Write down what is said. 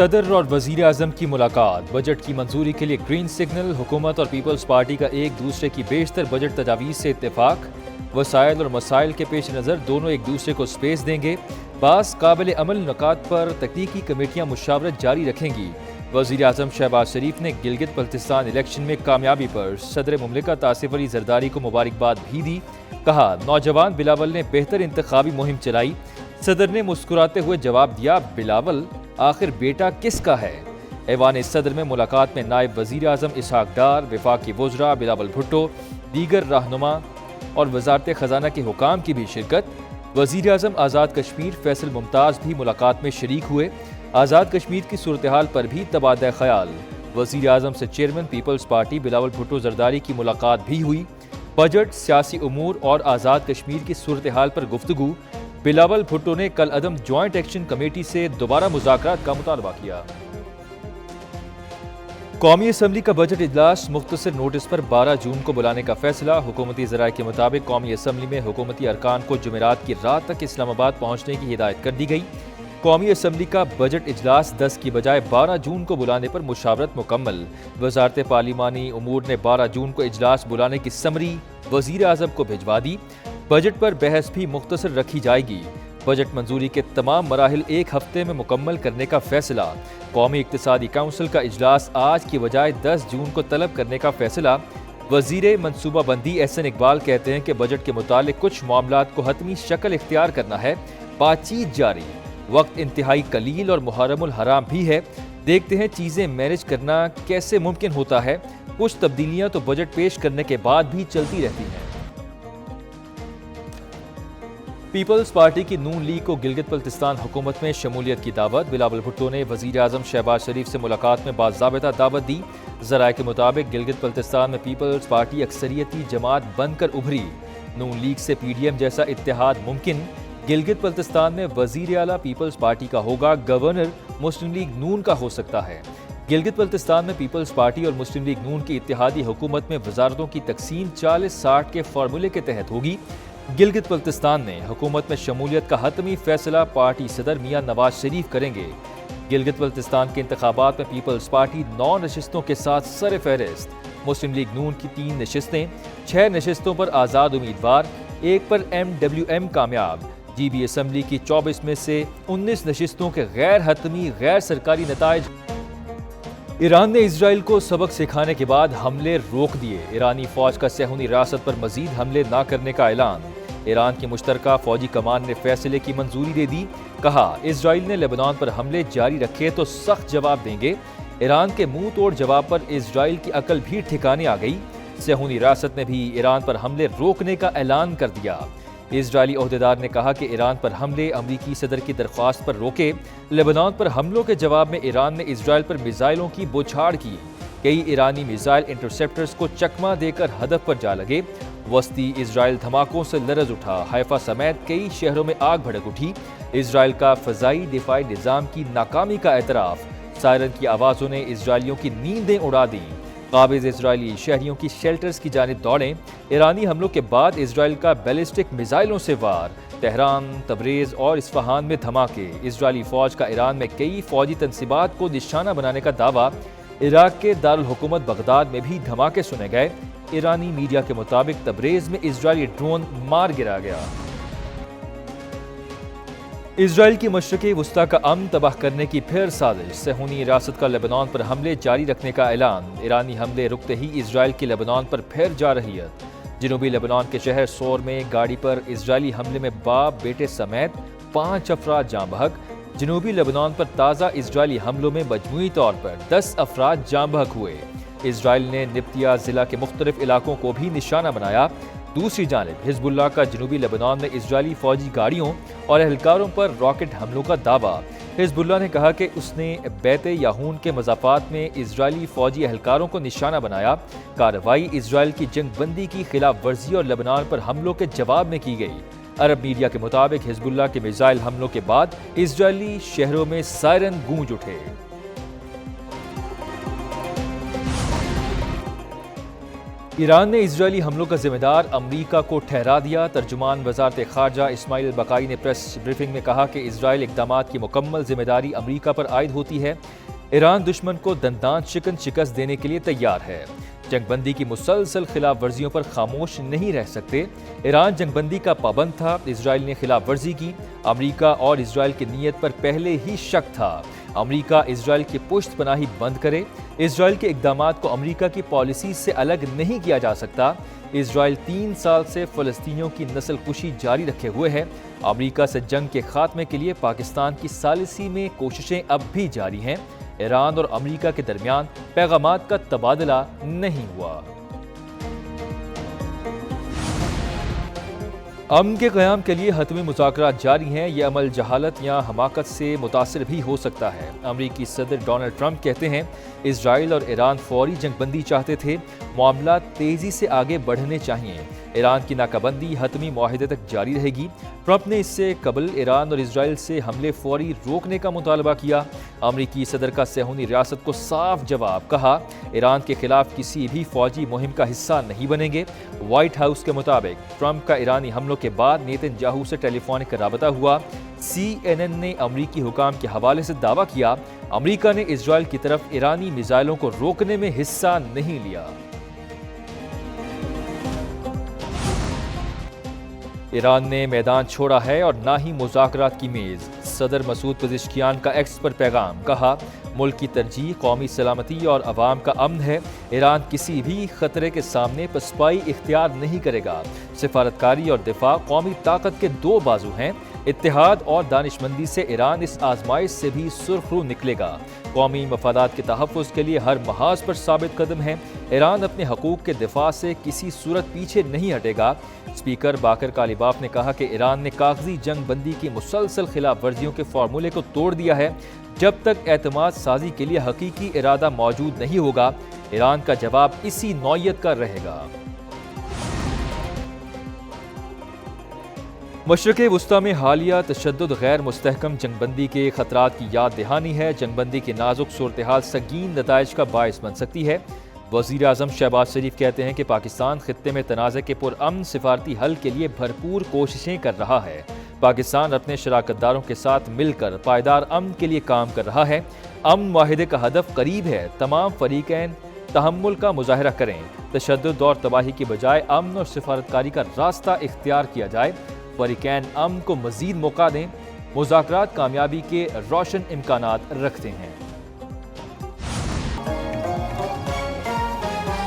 صدر اور وزیر اعظم کی ملاقات، بجٹ کی منظوری کے لیے گرین سگنل، حکومت اور پیپلز پارٹی کا ایک دوسرے کی بیشتر بجٹ تجاویز سے اتفاق، وسائل اور مسائل کے پیش نظر دونوں ایک دوسرے کو سپیس دیں گے، بعض قابل عمل نکات پر تکنیکی کمیٹیاں مشاورت جاری رکھیں گی۔ وزیر اعظم شہباز شریف نے گلگت بلتستان الیکشن میں کامیابی پر صدر مملکت آصف علی زرداری کو مبارکباد بھی دی، کہا نوجوان بلاول نے بہتر انتخابی مہم چلائی۔ صدر نے مسکراتے ہوئے جواب دیا، بلاول آخر بیٹا کس کا ہے؟ ایوان صدر میں ملاقات میں نائب وزیر اعظم اسحاق ڈار، وفاقی وزراء بلاول بھٹو، دیگر رہنما اور وزارت خزانہ کے حکام کی بھی شرکت۔ وزیر اعظم آزاد کشمیر فیصل ممتاز بھی ملاقات میں شریک ہوئے۔ آزاد کشمیر کی صورتحال پر بھی تبادلہ خیال۔ وزیر اعظم سے چیئرمین پیپلز پارٹی بلاول بھٹو زرداری کی ملاقات بھی ہوئی۔ بجٹ، سیاسی امور اور آزاد کشمیر کی صورتحال پر گفتگو۔ بلاول بھٹو نے کل عدم جوائنٹ ایکشن کمیٹی سے دوبارہ مذاکرات کا مطالبہ کیا۔ قومی اسمبلی کا بجٹ اجلاس مختصر نوٹس پر 12 جون کو بلانے کا فیصلہ۔ حکومتی ذرائع کے مطابق قومی اسمبلی میں حکومتی ارکان کو جمعرات کی رات تک اسلام آباد پہنچنے کی ہدایت کر دی گئی۔ قومی اسمبلی کا بجٹ اجلاس 10 کی بجائے 12 جون کو بلانے پر مشاورت مکمل۔ وزارت پارلیمانی امور نے 12 جون کو اجلاس بلانے کی سمری وزیر اعظم کو بھجوا دی۔ بجٹ پر بحث بھی مختصر رکھی جائے گی۔ بجٹ منظوری کے تمام مراحل ایک ہفتے میں مکمل کرنے کا فیصلہ۔ قومی اقتصادی کونسل کا اجلاس آج کی بجائے 10 جون کو طلب کرنے کا فیصلہ۔ وزیر منصوبہ بندی احسن اقبال کہتے ہیں کہ بجٹ کے متعلق کچھ معاملات کو حتمی شکل اختیار کرنا ہے، بات چیت جاری، وقت انتہائی قلیل اور محرم الحرام بھی ہے، دیکھتے ہیں چیزیں مینج کرنا کیسے ممکن ہوتا ہے، کچھ تبدیلیاں تو بجٹ پیش کرنے کے بعد بھی چلتی رہتی ہیں۔ پیپلز پارٹی کی نون لیگ کو گلگت بلتستان حکومت میں شمولیت کی دعوت۔ بلاول بھٹو نے وزیر اعظم شہباز شریف سے ملاقات میں باضابطہ دعوت دی۔ ذرائع کے مطابق گلگت بلتستان میں پیپلز پارٹی اکثریتی جماعت بن کر ابھری، نون لیگ سے پی ڈی ایم جیسا اتحاد ممکن۔ گلگت بلتستان میں وزیر اعلیٰ پیپلز پارٹی کا ہوگا، گورنر مسلم لیگ نون کا ہو سکتا ہے۔ گلگت بلتستان میں پیپلز پارٹی اور مسلم لیگ نون کی اتحادی حکومت میں وزارتوں کی تقسیم 40-60 کے فارمولے کے تحت ہوگی۔ گلگت بلتستان میں حکومت میں شمولیت کا حتمی فیصلہ پارٹی صدر میاں نواز شریف کریں گے۔ گلگت بلتستان کے انتخابات میں پیپلز پارٹی 9 نشستوں کے ساتھ سر فہرست، مسلم لیگ نون کی 3 نشستیں، 6 نشستوں پر آزاد امیدوار، 1 پر ایم ڈبلیو ایم کامیاب۔ جی بی اسمبلی کی 24 میں سے 19 نشستوں کے غیر حتمی غیر سرکاری نتائج۔ ایران نے اسرائیل کو سبق سکھانے کے بعد حملے روک دیے، ایرانی فوج کا صہیونی ریاست پر مزید حملے نہ کرنے کا اعلان۔ ایران کی مشترکہ فوجی کمان نے فیصلے کی منظوری دے دی، کہا اسرائیل نے لبنان پر حملے جاری رکھے تو سخت جواب دیں گے۔ ایران کے منہ توڑ جواب پر اسرائیل کی عقل بھی ٹھکانے آ گئی، صہیونی ریاست نے بھی ایران پر حملے روکنے کا اعلان کر دیا۔ اسرائیلی عہدیدار نے کہا کہ ایران پر حملے امریکی صدر کی درخواست پر روکے۔ لبنان پر حملوں کے جواب میں ایران نے اسرائیل پر میزائلوں کی بوچھاڑ کی، کئی ایرانی میزائل انٹرسیپٹرز کو چکمہ دے کر ہدف پر جا لگے۔ وسطی اسرائیل دھماکوں سے لرز اٹھا، حیفا سمیت کئی شہروں میں آگ بھڑک اٹھی۔ اسرائیل کا فضائی دفاعی نظام کی ناکامی کا اعتراف، سائرن کی آوازوں نے اسرائیلیوں کی نیندیں اڑا دیں۔ قابض اسرائیلی شہریوں کی شیلٹرز کی جانب دوڑیں۔ ایرانی حملوں کے بعد اسرائیل کا بیلسٹک میزائلوں سے وار، تہران، تبریز اور اصفہان میں دھماکے۔ اسرائیلی فوج کا ایران میں کئی فوجی تنصیبات کو نشانہ بنانے کا دعویٰ۔ عراق کے دارالحکومت بغداد میں بھی دھماکے سنے گئے۔ ایرانی میڈیا کے مطابق تبریز میں اسرائیلی ڈرون مار گرا گیا۔ اسرائیل کی مشرقی وسطی کا امن تباہ کرنے کی پھر سازش، صہیونی ریاست کا لبنان پر حملے جاری رکھنے کا اعلان۔ ایرانی حملے رکتے ہی اسرائیل کی لبنان پر پھر جارحیت۔ جنوبی لبنان کے شہر سور میں گاڑی پر اسرائیلی حملے میں باپ بیٹے سمیت 5 افراد جاں بحق۔ جنوبی لبنان پر تازہ اسرائیلی حملوں میں مجموعی طور پر 10 افراد جاں بحق ہوئے۔ اسرائیل نے نبطیہ ضلع کے مختلف علاقوں کو بھی نشانہ بنایا۔ دوسری جانب حزب اللہ کا جنوبی لبنان میں اسرائیلی فوجی گاڑیوں اور اہلکاروں پر راکٹ حملوں کا دعویٰ۔ حزب اللہ نے کہا کہ اس نے بیت یاہون کے مضافات میں اسرائیلی فوجی اہلکاروں کو نشانہ بنایا۔ کارروائی اسرائیل کی جنگ بندی کی خلاف ورزی اور لبنان پر حملوں کے جواب میں کی گئی۔ عرب میڈیا کے مطابق حزب اللہ کے میزائل حملوں کے بعد اسرائیلی شہروں میں سائرن گونج اٹھے۔ ایران نے اسرائیلی حملوں کا ذمہ دار امریکہ کو ٹھہرا دیا۔ ترجمان وزارت خارجہ اسماعیل البقائی نے پریس بریفنگ میں کہا کہ اسرائیل اقدامات کی مکمل ذمہ داری امریکہ پر عائد ہوتی ہے۔ ایران دشمن کو دندان شکست دینے کے لیے تیار ہے۔ جنگ بندی کی مسلسل خلاف ورزیوں پر خاموش نہیں رہ سکتے۔ ایران جنگ بندی کا پابند تھا، اسرائیل نے خلاف ورزی کی۔ امریکہ اور اسرائیل کی نیت پر پہلے ہی شک تھا۔ امریکہ اسرائیل کی پشت پناہی بند کرے۔ اسرائیل کے اقدامات کو امریکہ کی پالیسی سے الگ نہیں کیا جا سکتا۔ اسرائیل 3 سال سے فلسطینیوں کی نسل کشی جاری رکھے ہوئے ہے۔ امریکہ سے جنگ کے خاتمے کے لیے پاکستان کی ثالثی میں کوششیں اب بھی جاری ہیں۔ ایران اور امریکہ کے درمیان پیغامات کا تبادلہ نہیں ہوا۔ امن کے قیام کے لیے حتمی مذاکرات جاری ہیں۔ یہ عمل جہالت یا حماقت سے متاثر بھی ہو سکتا ہے۔ امریکی صدر ڈونلڈ ٹرمپ کہتے ہیں اسرائیل اور ایران فوری جنگ بندی چاہتے تھے، معاملات تیزی سے آگے بڑھنے چاہیے۔ ایران کی ناکہ بندی حتمی معاہدے تک جاری رہے گی۔ ٹرمپ نے اس سے قبل ایران اور اسرائیل سے حملے فوری روکنے کا مطالبہ کیا۔ امریکی صدر کا صہیونی ریاست کو صاف جواب، کہا ایران کے خلاف کسی بھی فوجی مہم کا حصہ نہیں بنیں گے۔ وائٹ ہاؤس کے مطابق ٹرمپ کا ایرانی حملوں کے بعد نیتن یاہو سے ٹیلی فونک رابطہ ہوا۔ CNN نے امریکی حکام کے حوالے سے دعویٰ کیا امریکہ نے اسرائیل کی طرف ایرانی میزائلوں کو روکنے میں حصہ نہیں لیا۔ ایران نے میدان چھوڑا ہے اور نہ ہی مذاکرات کی میز۔ صدر مسعود پزشکیان کا ایکس پر پیغام، کہا ملک کی ترجیح قومی سلامتی اور عوام کا امن ہے۔ ایران کسی بھی خطرے کے سامنے پسپائی اختیار نہیں کرے گا۔ سفارتکاری اور دفاع قومی طاقت کے 2 بازو ہیں۔ اتحاد اور دانش مندی سے ایران اس آزمائش سے بھی سرخ رو نکلے گا۔ قومی مفادات کے تحفظ کے لیے ہر محاذ پر ثابت قدم ہے۔ ایران اپنے حقوق کے دفاع سے کسی صورت پیچھے نہیں ہٹے گا۔ اسپیکر باقر کالیباف نے کہا کہ ایران نے کاغذی جنگ بندی کی مسلسل خلاف ورزیوں کے فارمولے کو توڑ دیا ہے۔ جب تک اعتماد سازی کے لیے حقیقی ارادہ موجود نہیں ہوگا، ایران کا جواب اسی نوعیت کا رہے گا۔ مشرق وسطیٰ میں حالیہ تشدد غیر مستحکم جنگ بندی کے خطرات کی یاد دہانی ہے۔ جنگ بندی کی نازک صورتحال سنگین نتائج کا باعث بن سکتی ہے۔ وزیر اعظم شہباز شریف کہتے ہیں کہ پاکستان خطے میں تنازع کے پرامن سفارتی حل کے لیے بھرپور کوششیں کر رہا ہے۔ پاکستان اپنے شراکت داروں کے ساتھ مل کر پائیدار امن کے لیے کام کر رہا ہے۔ امن معاہدے کا ہدف قریب ہے۔ تمام فریقین تحمل کا مظاہرہ کریں۔ تشدد اور تباہی کی بجائے امن اور سفارتکاری کا راستہ اختیار کیا جائے۔ فریقین امن کو مزید موقع دیں۔ مذاکرات کامیابی کے روشن امکانات رکھتے ہیں۔